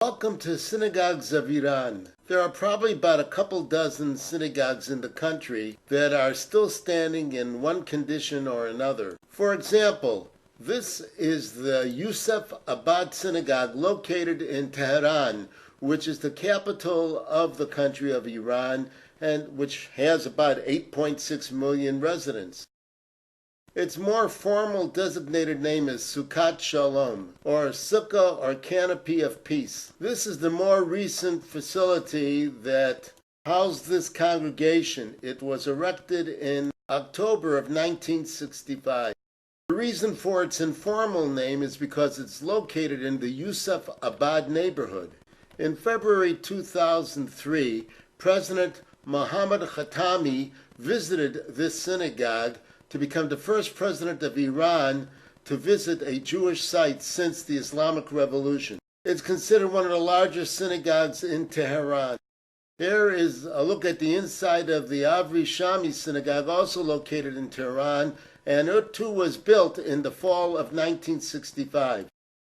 Welcome to Synagogues of Iran. There are probably about a couple dozen synagogues in the country that are still standing in one condition or another. For example, this is the Yusuf Abad Synagogue located in Tehran, which is the capital of the country of Iran and which has about 8.6 million residents. Its more formal designated name is Sukkot Shalom, or Sukkah or Canopy of Peace. This is the more recent facility that housed this congregation. It was erected in October of 1965. The reason for its informal name is because it's located in the Yusuf Abad neighborhood. In February 2003, President Mohammad Khatami visited this synagogue to become the first president of Iran to visit a Jewish site since the Islamic Revolution. It's considered one of the largest synagogues in Tehran. Here is a look at the inside of the Avri Shami synagogue, also located in Tehran, and it too was built in the fall of 1965.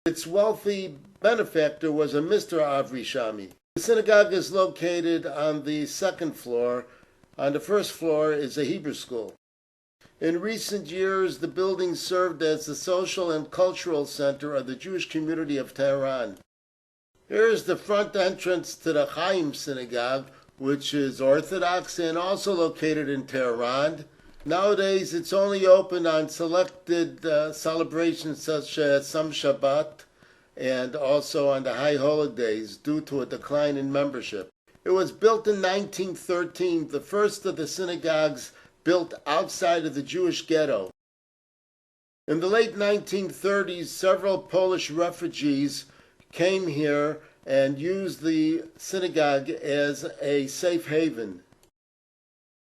Its wealthy benefactor was a Mr. Avri Shami. The synagogue is located on the second floor. On the first floor is a Hebrew school. In recent years, the building served as the social and cultural center of the Jewish community of Tehran. Here is the front entrance to the Chaim Synagogue, which is Orthodox and also located in Tehran. Nowadays, it's only open on selected celebrations such as some Shabbat and also on the high holidays due to a decline in membership. It was built in 1913, the first of the synagogues built outside of the Jewish ghetto. In the late 1930s, several Polish refugees came here and used the synagogue as a safe haven.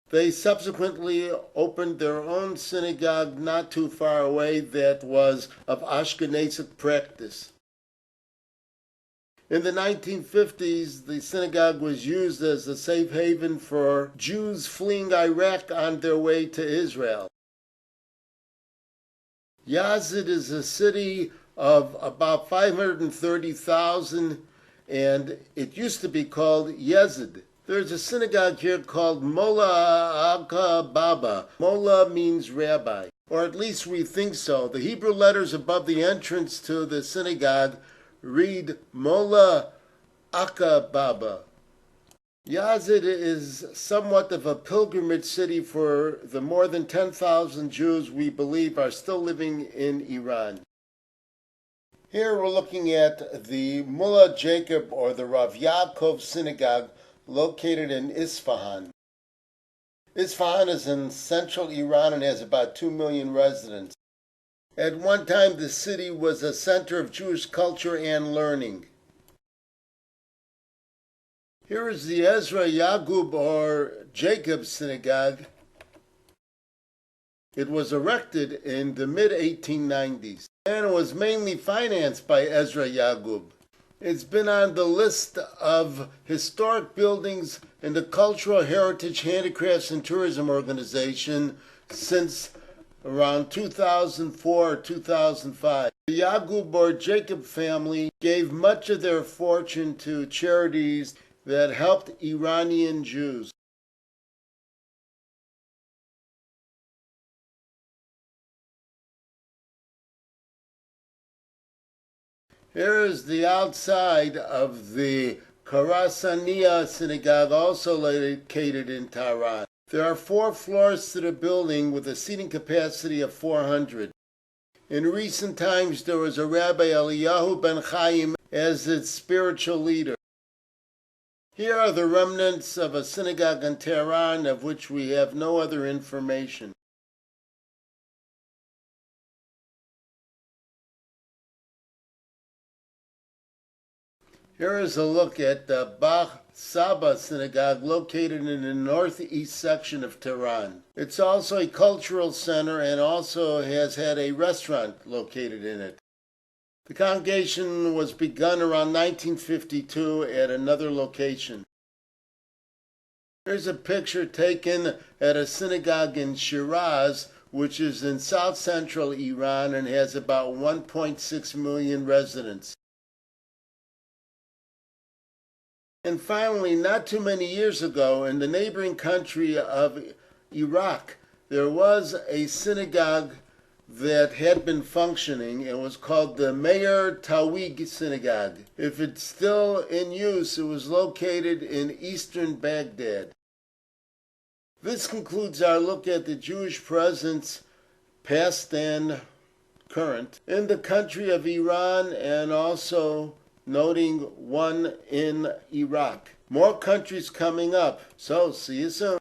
They subsequently opened their own synagogue not too far away that was of Ashkenazic practice. In the 1950s, the synagogue was used as a safe haven for Jews fleeing Iraq on their way to Israel. Yazd is a city of about 530,000, and it used to be called Yezd. There's a synagogue here called Molla Aka Baba. Molla means rabbi, or at least we think so. The Hebrew letters above the entrance to the synagogue read Molla Aka Baba. Yazd is somewhat of a pilgrimage city for the more than 10,000 Jews we believe are still living in Iran. Here we're looking at the Mullah Jacob or the Rav Yaakov Synagogue located in Isfahan. Isfahan is in central Iran and has about 2 million residents. At one time, the city was a center of Jewish culture and learning. Here is the Ezra Yagub or Jacob Synagogue. It was erected in the mid-1890s and it was mainly financed by Ezra Yagub. It's been on the list of historic buildings in the Cultural Heritage Handicrafts and Tourism Organization since around 2004 or 2005. The Yagub or Jacob family gave much of their fortune to charities that helped Iranian Jews. Here is the outside of the Karasaniya Synagogue, also located in Tehran. There are 4 floors to the building with a seating capacity of 400. In recent times, there was a Rabbi Eliyahu ben Chaim as its spiritual leader. Here are the remnants of a synagogue in Tehran of which we have no other information. Here is a look at the Bach Saba Synagogue located in the northeast section of Tehran. It's also a cultural center and also has had a restaurant located in it. The congregation was begun around 1952 at another location. Here's a picture taken at a synagogue in Shiraz, which is in south-central Iran and has about 1.6 million residents. And finally, not too many years ago, in the neighboring country of Iraq, there was a synagogue that had been functioning. It was called the Meir Tawig Synagogue. If it's still in use, it was located in eastern Baghdad. This concludes our look at the Jewish presence, past and current, in the country of Iran, and also noting one in Iraq. More countries coming up, so see you soon.